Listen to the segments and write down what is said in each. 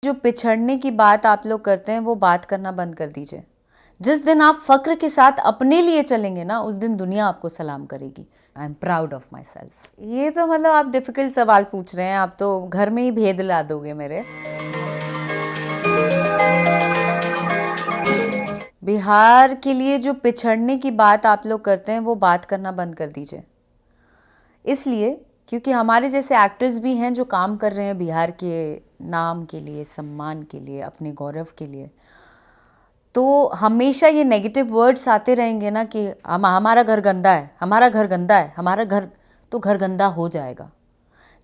जो पिछड़ने की बात आप लोग करते हैं वो बात करना बंद कर दीजिए। जिस दिन आप फक्र के साथ अपने लिए चलेंगे ना, उस दिन दुनिया आपको सलाम करेगी। I am proud of my self. ये तो मतलब आप डिफिकल्ट सवाल पूछ रहे हैं, आप तो घर में ही भेद ला दोगे मेरे। बिहार के लिए जो पिछड़ने की बात आप लोग करते हैं वो बात करना बंद कर दीजिए। इसलिए क्योंकि हमारे जैसे एक्टर्स भी हैं जो काम कर रहे हैं बिहार के नाम के लिए, सम्मान के लिए, अपने गौरव के लिए। तो हमेशा ये नेगेटिव वर्ड्स आते रहेंगे ना कि हमारा घर गंदा है, हमारा घर गंदा है, हमारा घर, तो घर गंदा हो जाएगा।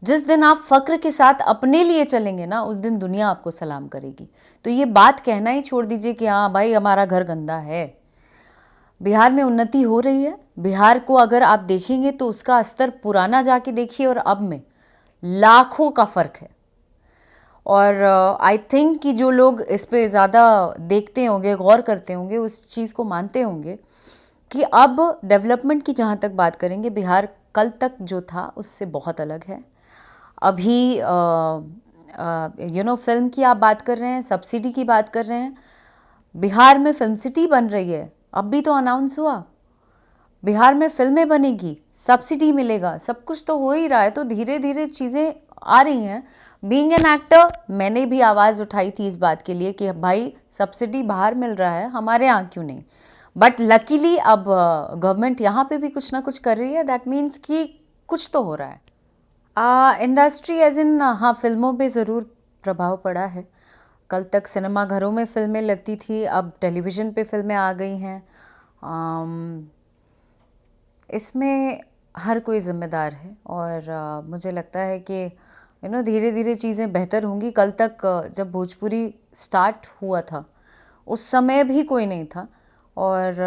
जिस दिन आप फक्र के साथ अपने लिए चलेंगे ना, उस दिन दुनिया आपको सलाम करेगी। तो ये बात कहना ही छोड़ दीजिए कि हाँ भाई हमारा घर गंदा है। बिहार में उन्नति हो रही है। बिहार को अगर आप देखेंगे तो उसका स्तर पुराना जाके देखिए और अब में लाखों का फ़र्क है। और आई थिंक कि जो लोग इस पे ज़्यादा देखते होंगे, गौर करते होंगे, उस चीज़ को मानते होंगे कि अब डेवलपमेंट की जहाँ तक बात करेंगे, बिहार कल तक जो था उससे बहुत अलग है। अभी फिल्म की आप बात कर रहे हैं, सब्सिडी की बात कर रहे हैं। बिहार में फिल्म सिटी बन रही है, अब भी तो अनाउंस हुआ। बिहार में फिल्में बनेगी, सब्सिडी मिलेगा, सब कुछ तो हो ही रहा है। तो धीरे धीरे चीज़ें आ रही हैं। बीइंग एन एक्टर मैंने भी आवाज़ उठाई थी इस बात के लिए कि भाई सब्सिडी बाहर मिल रहा है, हमारे यहाँ क्यों नहीं। बट लकीली अब गवर्नमेंट यहाँ पे भी कुछ ना कुछ कर रही है। दैट मीन्स कि कुछ तो हो रहा है। इंडस्ट्री एज इन, हाँ, फिल्मों पे ज़रूर प्रभाव पड़ा है। कल तक सिनेमा घरों में फिल्में लगती थी, अब टेलीविज़न पे फिल्में आ गई हैं। इसमें हर कोई ज़िम्मेदार है और मुझे लगता है कि धीरे धीरे चीज़ें बेहतर होंगी। कल तक जब भोजपुरी स्टार्ट हुआ था उस समय भी कोई नहीं था और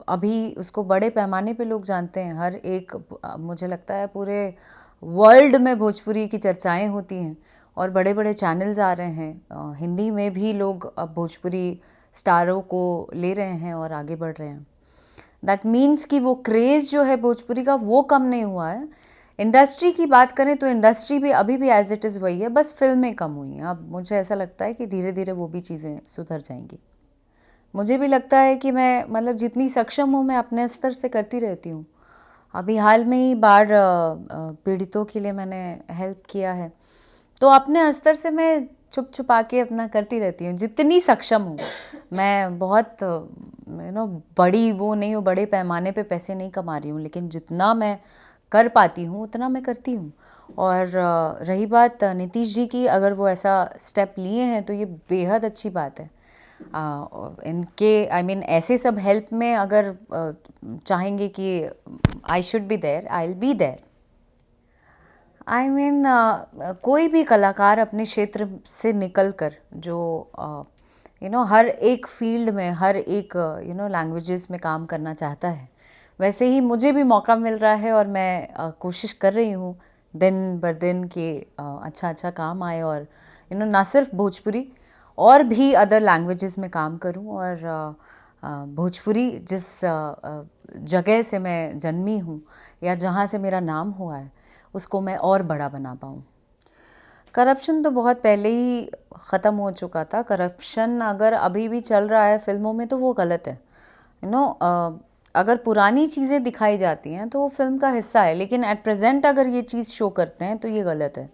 अभी उसको बड़े पैमाने पे लोग जानते हैं। हर एक, मुझे लगता है पूरे वर्ल्ड में भोजपुरी की चर्चाएं होती हैं और बड़े बड़े चैनल्स आ रहे हैं। हिंदी में भी लोग अब भोजपुरी स्टारों को ले रहे हैं और आगे बढ़ रहे हैं। दैट मीन्स कि वो क्रेज़ जो है भोजपुरी का वो कम नहीं हुआ है। इंडस्ट्री की बात करें तो इंडस्ट्री भी अभी भी एज इट इज़ वही है, बस फिल्में कम हुई हैं। अब मुझे ऐसा लगता है कि धीरे धीरे वो भी चीज़ें सुधर जाएंगी। मुझे भी लगता है कि मैं मतलब जितनी सक्षम हूँ मैं अपने स्तर से करती रहती हूँ। अभी हाल में ही बाढ़ पीड़ितों के लिए मैंने हेल्प किया है, तो अपने स्तर से मैं छुप छुपा के अपना करती रहती हूँ जितनी सक्षम हूँ। मैं बहुत बड़ी वो नहीं हूँ, बड़े पैमाने पे पैसे नहीं कमा रही हूँ, लेकिन जितना मैं कर पाती हूँ उतना मैं करती हूँ। और रही बात नीतीश जी की, अगर वो ऐसा स्टेप लिए हैं तो ये बेहद अच्छी बात है। इनके आई मीन ऐसे सब हेल्प में अगर चाहेंगे कि I should be there, I will be there. I mean कोई भी कलाकार अपने क्षेत्र से निकल कर जो हर एक फील्ड में, हर एक लैंग्वेजेस में काम करना चाहता है, वैसे ही मुझे भी मौका मिल रहा है और मैं कोशिश कर रही हूँ दिन बर दिन कि अच्छा अच्छा काम आए और ना सिर्फ भोजपुरी और भी अदर लैंग्वेजेस में काम करूं और भोजपुरी जिस जगह से मैं जन्मी हूं या जहां से मेरा नाम हुआ है उसको मैं और बड़ा बना पाऊं। करप्शन तो बहुत पहले ही ख़त्म हो चुका था। करप्शन अगर अभी भी चल रहा है फिल्मों में तो वो गलत है। अगर पुरानी चीज़ें दिखाई जाती हैं तो वो फिल्म का हिस्सा है, लेकिन एट प्रेजेंट अगर ये चीज़ शो करते हैं तो ये गलत है।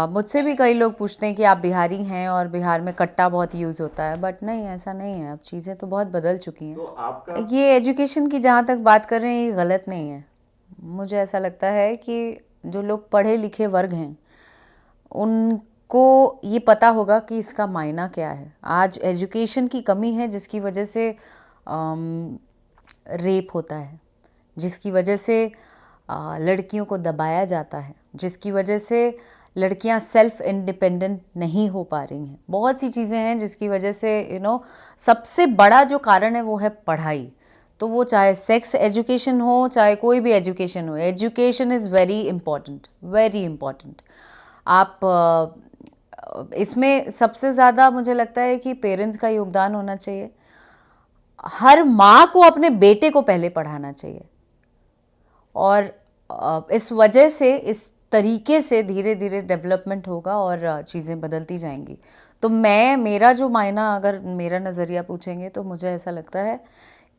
मुझसे भी कई लोग पूछते हैं कि आप बिहारी हैं और बिहार में कट्टा बहुत यूज़ होता है, बट नहीं, ऐसा नहीं है। अब चीज़ें तो बहुत बदल चुकी हैं। तो आपका ये एजुकेशन की जहाँ तक बात कर रहे हैं ये गलत नहीं है। मुझे ऐसा लगता है कि जो लोग पढ़े लिखे वर्ग हैं उनको ये पता होगा कि इसका मायना क्या है। आज एजुकेशन की कमी है जिसकी वजह से रेप होता है, जिसकी वजह से लड़कियों को दबाया जाता है, जिसकी वजह से लड़कियां सेल्फ इंडिपेंडेंट नहीं हो पा रही हैं। बहुत सी चीज़ें हैं जिसकी वजह से सबसे बड़ा जो कारण है वो है पढ़ाई। तो वो चाहे सेक्स एजुकेशन हो, चाहे कोई भी एजुकेशन हो, education is very important, very important. आप इसमें सबसे ज़्यादा मुझे लगता है कि पेरेंट्स का योगदान होना चाहिए। हर माँ को अपने बेटे को पहले पढ़ाना चाहिए और इस वजह से इस तरीके से धीरे धीरे डेवलपमेंट होगा और चीज़ें बदलती जाएंगी। तो मेरा जो मायना, अगर मेरा नज़रिया पूछेंगे तो मुझे ऐसा लगता है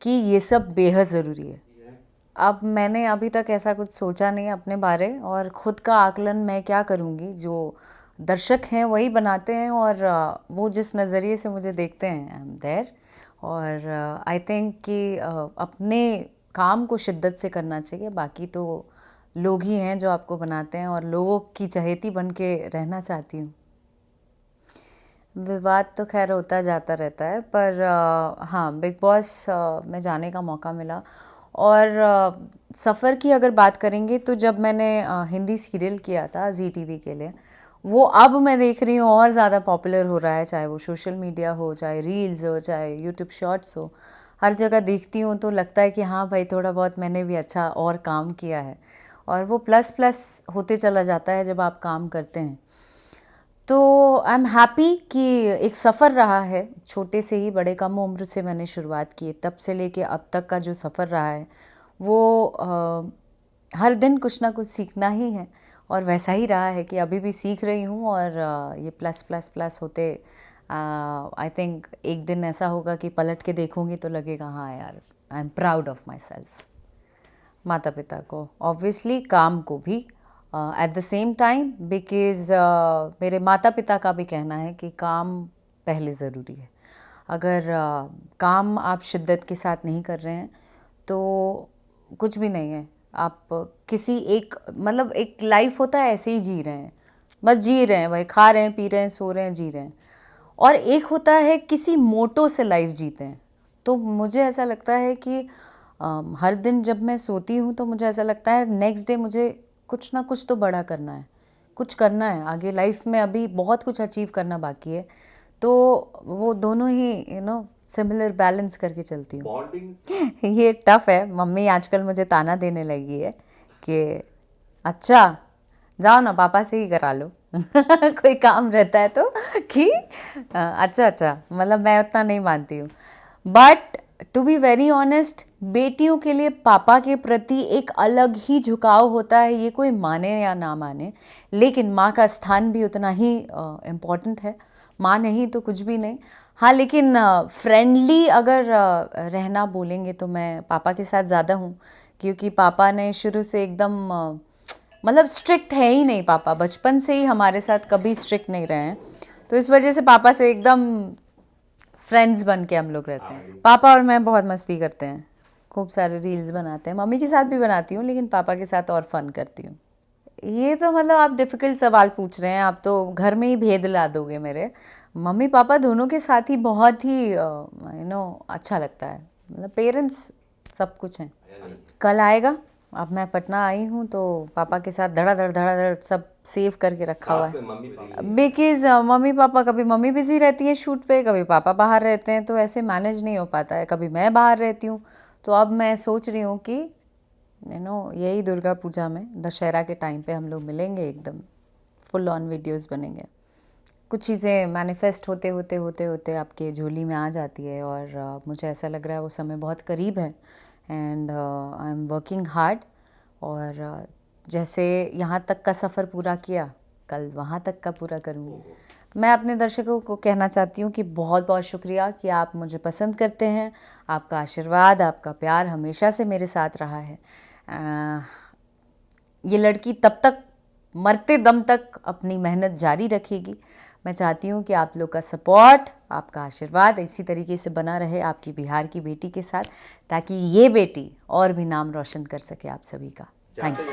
कि ये सब बेहद ज़रूरी है। अब मैंने अभी तक ऐसा कुछ सोचा नहीं अपने बारे, और ख़ुद का आकलन मैं क्या करूँगी, जो दर्शक हैं वही बनाते हैं, और वो जिस नज़रिए से मुझे देखते हैं आई एम देयर। और आई थिंक कि अपने काम को शिद्दत से करना चाहिए, बाकी तो लोग ही हैं जो आपको बनाते हैं, और लोगों की चहेती बन के रहना चाहती हूँ। विवाद तो खैर होता जाता रहता है, पर हाँ, बिग बॉस में जाने का मौका मिला। और सफ़र की अगर बात करेंगे तो जब मैंने हिंदी सीरियल किया था जी टीवी के लिए, वो अब मैं देख रही हूँ और ज़्यादा पॉपुलर हो रहा है, चाहे वो सोशल मीडिया हो, चाहे रील्स हो, चाहे यूट्यूब शॉर्ट्स हो, हर जगह देखती हूँ तो लगता है कि हाँ भाई, थोड़ा बहुत मैंने भी अच्छा और काम किया है, और वो प्लस प्लस होते चला जाता है जब आप काम करते हैं। तो आई एम हैप्पी कि एक सफ़र रहा है, छोटे से ही, बड़े कम उम्र से मैंने शुरुआत की, तब से लेके अब तक का जो सफ़र रहा है वो हर दिन कुछ ना कुछ सीखना ही है, और वैसा ही रहा है कि अभी भी सीख रही हूँ। और ये प्लस प्लस प्लस होते आई थिंक एक दिन ऐसा होगा कि पलट के देखूँगी तो लगेगा हाँ यार, I am proud of my self. माता पिता को, ऑब्वियसली काम को भी, at the same time, because मेरे माता पिता का भी कहना है कि काम पहले ज़रूरी है। अगर काम आप शिद्दत के साथ नहीं कर रहे हैं तो कुछ भी नहीं है। आप किसी एक, मतलब एक लाइफ होता है ऐसे ही जी रहे हैं, बस जी रहे हैं भाई, खा रहे हैं, पी रहे हैं, सो रहे हैं, जी रहे हैं। और एक होता है किसी मोटो से लाइफ जीते हैं। तो मुझे ऐसा लगता है कि हर दिन जब मैं सोती हूँ तो मुझे ऐसा लगता है नेक्स्ट डे मुझे कुछ ना कुछ तो बड़ा करना है, कुछ करना है आगे लाइफ में, अभी बहुत कुछ अचीव करना बाकी है। तो वो दोनों ही सिमिलर बैलेंस करके चलती हूँ। ये टफ है, मम्मी आजकल मुझे ताना देने लगी है कि अच्छा जाओ ना, पापा से ही करा लो कोई काम रहता है तो, कि अच्छा, मतलब मैं उतना नहीं मानती हूँ। But to be very honest, बेटियों के लिए पापा के प्रति एक अलग ही झुकाव होता है, ये कोई माने या ना माने, लेकिन माँ का स्थान भी उतना ही इम्पॉर्टेंट है। माँ नहीं तो कुछ भी नहीं। हाँ, लेकिन फ्रेंडली अगर रहना बोलेंगे तो मैं पापा के साथ ज़्यादा हूँ, क्योंकि पापा ने शुरू से एकदम मतलब स्ट्रिक्ट है ही नहीं, पापा बचपन से ही हमारे साथ कभी स्ट्रिक्ट नहीं रहे हैं, तो इस वजह से पापा से एकदम फ्रेंड्स बन के हम लोग रहते हैं। पापा और मैं बहुत मस्ती करते हैं, खूब सारे रील्स बनाते हैं, मम्मी के साथ भी बनाती हूँ लेकिन पापा के साथ और फन करती हूँ। ये तो मतलब आप डिफ़िकल्ट सवाल पूछ रहे हैं, आप तो घर में ही भेद ला दोगे मेरे। मम्मी पापा दोनों के साथ ही बहुत ही अच्छा लगता है, मतलब पेरेंट्स सब कुछ हैं। कल आएगा, अब मैं पटना आई हूँ तो पापा के साथ धड़ाधड़ सब सेव करके रखा हुआ है, बिकॉज मम्मी पापा, कभी मम्मी बिजी रहती है शूट पे, कभी पापा बाहर रहते हैं, तो ऐसे मैनेज नहीं हो पाता है, कभी मैं बाहर रहती हूँ। तो अब मैं सोच रही हूँ कि यही दुर्गा पूजा में, दशहरा के टाइम पे हम लोग मिलेंगे, एकदम फुल ऑन वीडियोस बनेंगे। कुछ चीज़ें मैनिफेस्ट होते आपके झोली में आ जाती है, और मुझे ऐसा लग रहा है वो समय बहुत करीब है, and I am working hard. और जैसे यहाँ तक का सफ़र पूरा किया, कल वहाँ तक का पूरा करूँगी। मैं अपने दर्शकों को कहना चाहती हूँ कि बहुत बहुत शुक्रिया कि आप मुझे पसंद करते हैं, आपका आशीर्वाद, आपका प्यार हमेशा से मेरे साथ रहा है। ये लड़की तब तक, मरते दम तक अपनी मेहनत जारी रखेगी। मैं चाहती हूँ कि आप लोग का सपोर्ट, आपका आशीर्वाद इसी तरीके से बना रहे आपकी बिहार की बेटी के साथ, ताकि ये बेटी और भी नाम रोशन कर सके आप सभी का। Thank you.